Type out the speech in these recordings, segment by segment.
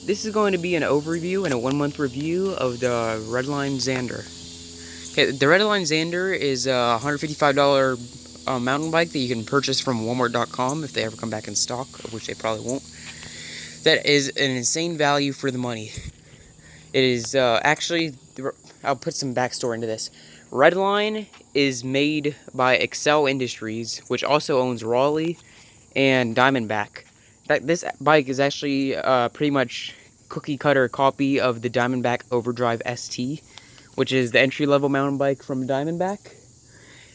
this is going to be an overview and a 1-month review of the Redline Zander. Okay, the Redline Zander is a $155 mountain bike that you can purchase from Walmart.com if they ever come back in stock, which they probably won't. That is an insane value for the money. It is actually, I'll put some backstory into this. Redline is made by Excel Industries, which also owns Raleigh and Diamondback. This bike is actually pretty much cookie cutter copy of the Diamondback Overdrive ST, which is the entry-level mountain bike from Diamondback.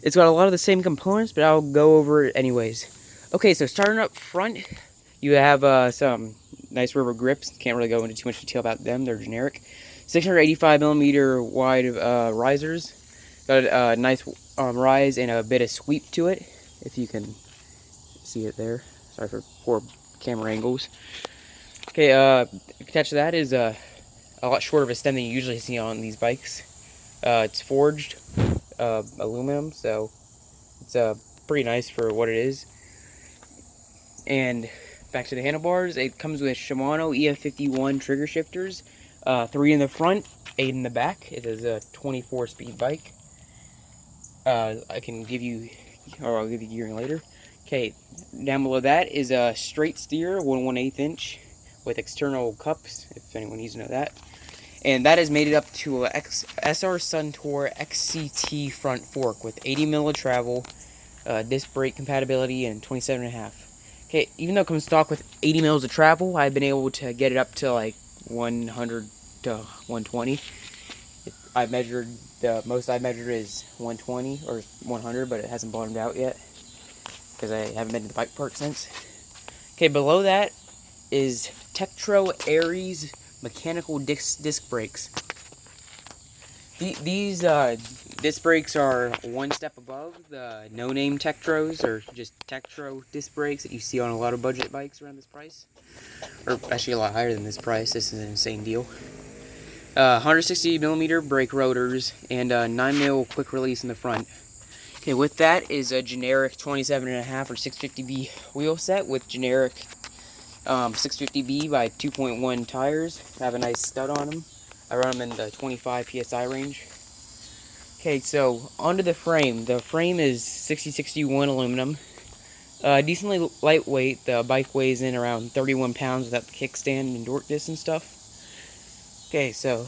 It's got a lot of the same components, but I'll go over it anyways. Okay, so starting up front, you have some nice rubber grips. Can't really go into too much detail about them. They're generic. 685mm wide risers. Got a nice rise and a bit of sweep to it, if you can see it there. Sorry for poor camera angles. Okay, attached to that is a lot shorter of a stem than you usually see on these bikes. It's forged aluminum, so it's pretty nice for what it is. And back to the handlebars, it comes with Shimano EF51 trigger shifters, 3 in the front, 8 in the back. It is a 24-speed bike. I can give you, or I'll give you gearing later. Okay, down below that is a straight steer, 1/1/8 inch with external cups, if anyone needs to know that. And that is mated up to a SR Suntour XCT front fork with 80mm of travel, disc brake compatibility, and 27.5. Okay, even though it comes stock with 80mm of travel, I've been able to get it up to like 100 to 120. I've measured, the most I've measured is 120 or 100, but it hasn't bottomed out yet because I haven't been to the bike park since. Okay, below that is Tektro Aries mechanical disc brakes. These disc brakes are one step above the no-name Tektros, or just Tektro disc brakes that you see on a lot of budget bikes around this price. Or actually a lot higher than this price. This is an insane deal. 160mm brake rotors and 9mm quick release in the front. Okay, with that is a generic 27.5 or 650B wheel set with generic 650B by 2.1 tires. I have a nice stud on them. I run them in the 25 PSI range. Okay, so onto the frame. The frame is 6061 aluminum. Decently lightweight. The bike weighs in around 31 pounds without the kickstand and dork disc and stuff. Okay, so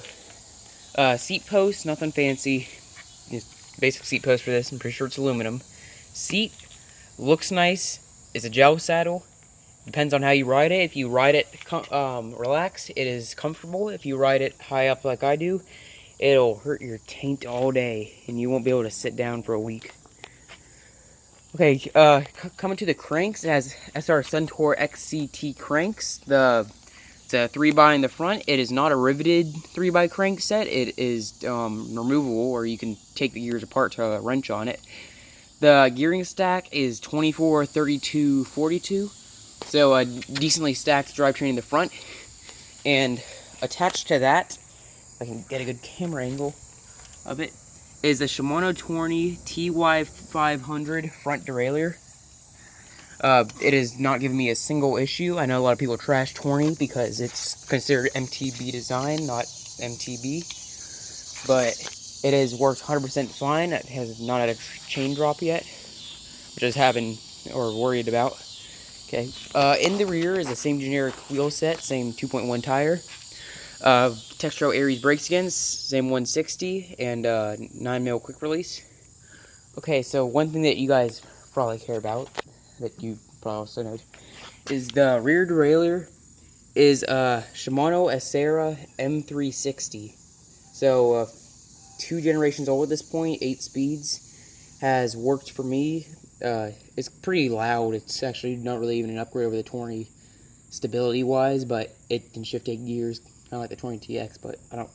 seat post, nothing fancy. Just basic seat post for this. I'm pretty sure it's aluminum. Seat looks nice. It's a gel saddle. Depends on how you ride it. If you ride it relaxed, it is comfortable. If you ride it high up like I do, it'll hurt your taint all day, and you won't be able to sit down for a week. Okay, coming to the cranks, it has SR Suntour XCT cranks. It's a 3x in the front. It is not a riveted 3x crank set. It is removable, or you can take the gears apart to wrench on it. The gearing stack is 24, 32, 42. So a decently stacked drivetrain in the front, and attached to that, if I can get a good camera angle of it, is the Shimano Tourney TY500 front derailleur. It has not given me a single issue. I know a lot of people trash Tourney because it's considered MTB design, not MTB, but it has worked 100% fine. It has not had a chain drop yet, which I was having or worried about. Okay, in the rear is the same generic wheel set, same 2.1 tire. Tektro Aries brakes again, same 160, and 9mm quick release. Okay, so one thing that you guys probably care about, that you probably also know, is the rear derailleur is Shimano Acera M360. So 2 generations old at this point, 8 speeds, has worked for me. It's pretty loud. It's actually not really even an upgrade over the Tourney stability-wise, but it can shift 8 gears, kind of like the Tourney TX, but I don't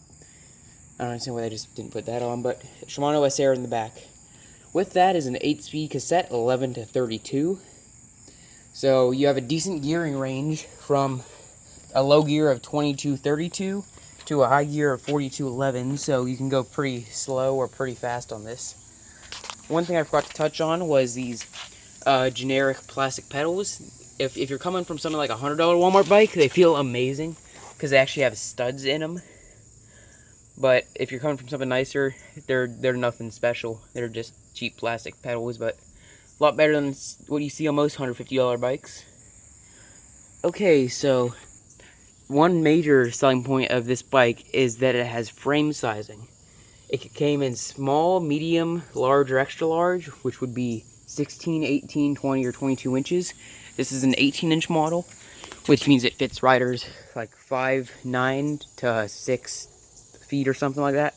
understand why they just didn't put that on, but Shimano SR in the back. With that is an 8-speed cassette, 11 to 32. So you have a decent gearing range from a low gear of 22-32 to a high gear of 42-11, so you can go pretty slow or pretty fast on this. One thing I forgot to touch on was these generic plastic pedals. If you're coming from something like a $100 Walmart bike, they feel amazing. because they actually have studs in them. But if you're coming from something nicer, they're nothing special. They're just cheap plastic pedals, but a lot better than what you see on most $150 bikes. Okay, so one major selling point of this bike is that it has frame sizing. It came in small, medium, large, or extra large, which would be 16, 18, 20, or 22 inches. This is an 18-inch model, which means it fits riders like 5'9" to 6 feet or something like that.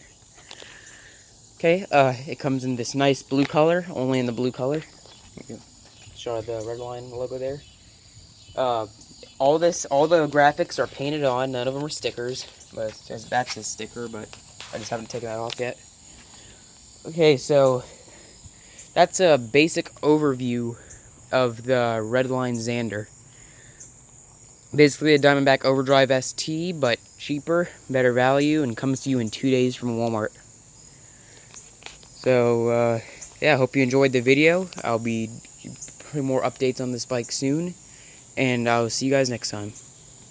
Okay, it comes in this nice blue color, only in the blue color. Show the Redline logo there. All the graphics are painted on. None of them are stickers, but that's a sticker, but I just haven't taken that off yet. Okay, so that's a basic overview of the Redline Zander. Basically a Diamondback Overdrive ST, but cheaper, better value, and comes to you in 2 days from Walmart. So, yeah, I hope you enjoyed the video. I'll be putting more updates on this bike soon, and I'll see you guys next time.